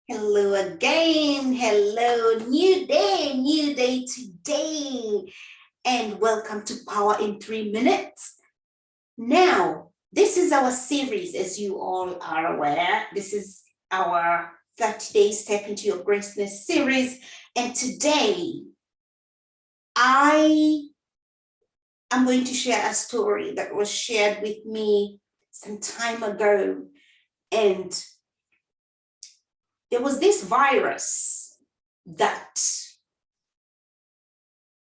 Hello again. Hello. New day today. And welcome to Power in 3 Minutes. Now, this is our series, as you all are aware. This is our 30 Days Step into Your Greatness series. And today, I am going to share a story that was shared with me some time ago. And there was this virus that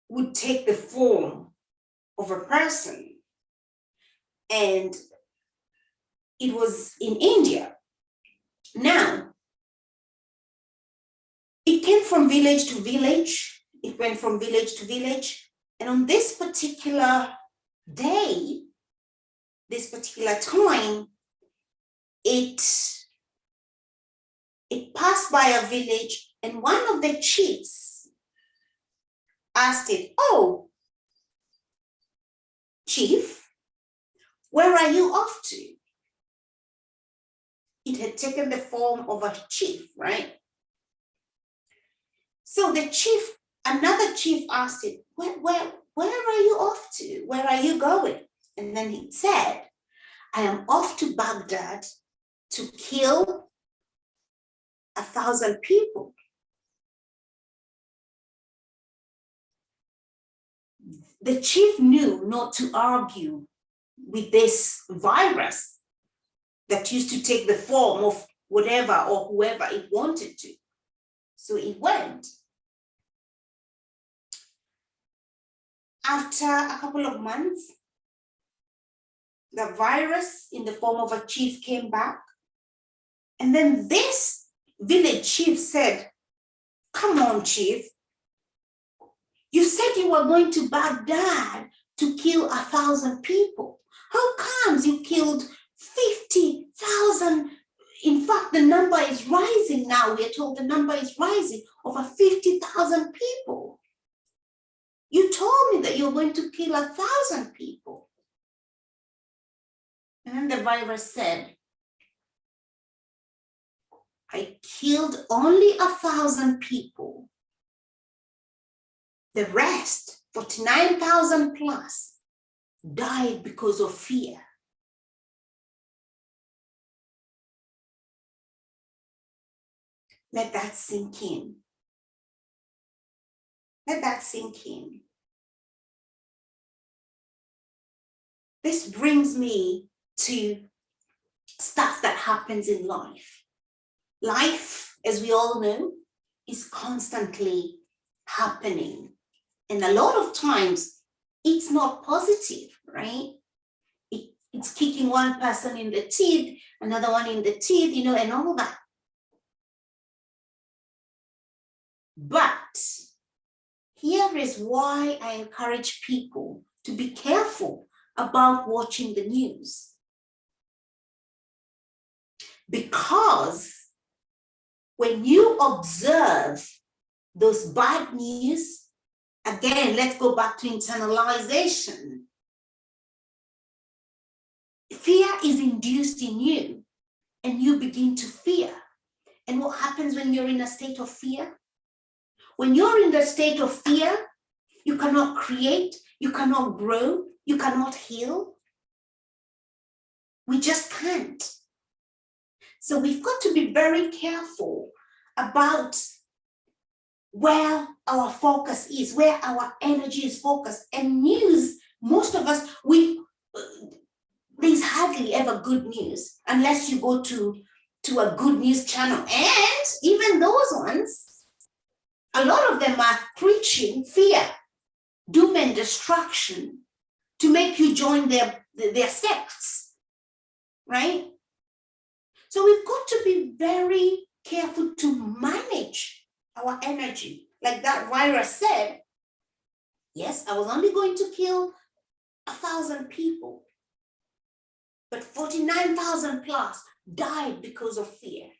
would take the form of a person. And it was in India. Now, it came from village to village. It went from village to village. And on this particular day, this particular time, it passed by a village, and one of the chiefs asked it, "Oh, chief, where are you off to?" It had taken the form of a chief, right? So the chief, another chief asked it, where are you off to? Where are you going? And then he said, "I am off to Baghdad to kill 1,000 people." The chief knew not to argue with this virus that used to take the form of whatever or whoever it wanted to. So it went. After a couple of months, the virus in the form of a chief came back. And then this village chief said, "Come on, chief. You said you were going to Baghdad to kill 1,000 people. How comes you killed 50,000? In fact, the number is rising now. We are told the number is rising, over 50,000 people. You told me that you're going to kill 1,000 people." And then the virus said, "I killed only 1,000 people. The rest, 49,000 plus, died because of fear." Let that sink in. Let that sink in. This brings me to stuff that happens in life. Life, as we all know, is constantly happening. And a lot of times, it's not positive, right? It's kicking one person in the teeth, another one in the teeth, and all that. But here is why I encourage people to be careful about watching the news. Because when you observe those bad news, again, let's go back to internalization. Fear is induced in you, and you begin to fear. And what happens when you're in a state of fear? When you're in the state of fear, you cannot create, you cannot grow, you cannot heal. We just can't. So we've got to be very careful about where our focus is, where our energy is focused. And news, most of us, there's hardly ever good news unless you go to a good news channel. And even those ones, a lot of them are preaching fear, doom and destruction to make you join their sects, right? So we've got to be very careful to manage our energy. Like that virus said, yes, I was only going to kill 1,000 people, but 49,000 plus died because of fear.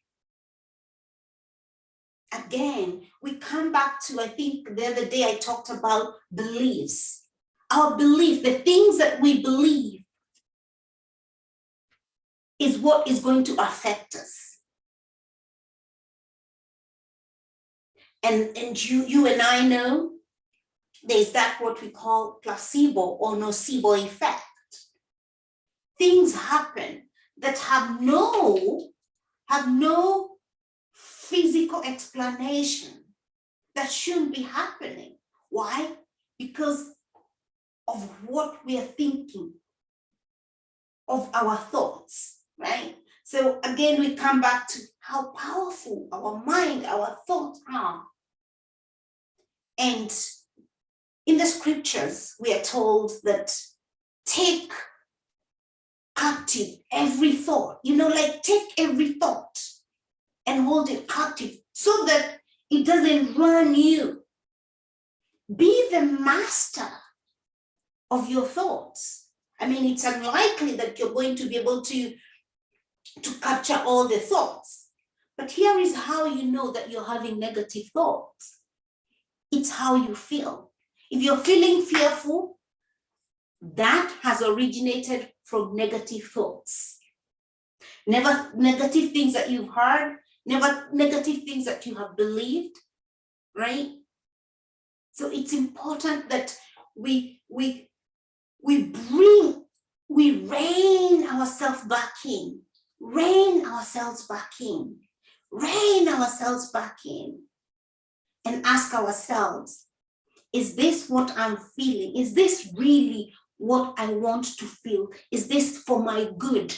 Again, we come back to, I think the other day I talked about beliefs. Our belief, the things that we believe, is what is going to affect us. And you and I know there's that what we call placebo or nocebo effect. Things happen that have no physical explanation, that shouldn't be happening. Why? Because of what we are thinking, of our thoughts, right? So again, we come back to how powerful our mind, our thoughts are. And in the scriptures, we are told that take captive every thought, like take every thought and hold it captive so that it doesn't run you. Be the master of your thoughts. I mean, it's unlikely that you're going to be able to capture all the thoughts. But here is how you know that you're having negative thoughts. It's how you feel. If you're feeling fearful, that has originated from negative thoughts. Never negative things that you've heard, never negative things that you have believed, right? So it's important that we rein ourselves back in, and ask ourselves, is this what I'm feeling? Is this really what I want to feel? Is this for my good?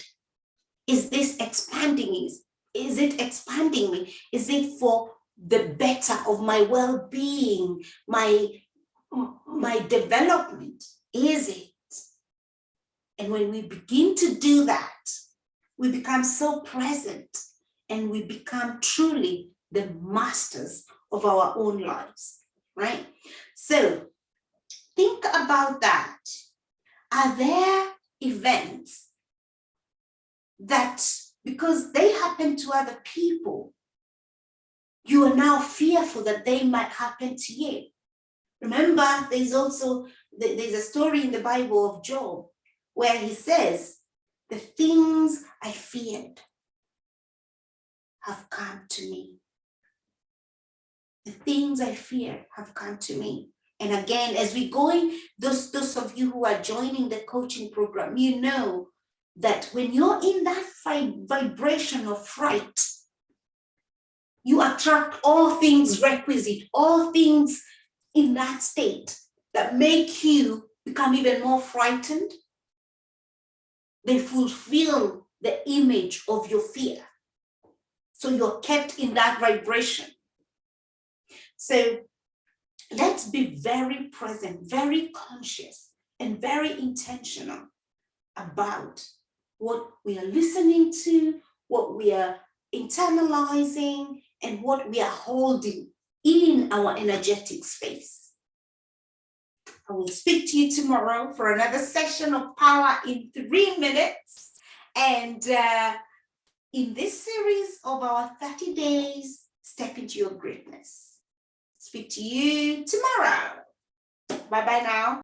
Is this expanding me? Is it expanding me? Is it for the better of my well-being, my development? Is it? And when we begin to do that, we become so present and we become truly the masters of our own lives, right? So think about that. Are there events that, because they happen to other people, you are now fearful that they might happen to you? Remember, there's a story in the Bible of Job where he says, the things I feared have come to me. The things I fear have come to me. And again, as we go in, those of you who are joining the coaching program, you know that when you're in that vibration of fright, you attract all things requisite, all things in that state that make you become even more frightened. They fulfill the image of your fear. So you're kept in that vibration. So let's be very present, very conscious, and very intentional about what we are listening to, what we are internalizing, and what we are holding in our energetic space. I will speak to you tomorrow for another session of Power in 3 minutes. And in this series of our 30 days, Step into Your Greatness. Speak to you tomorrow. Bye-bye now.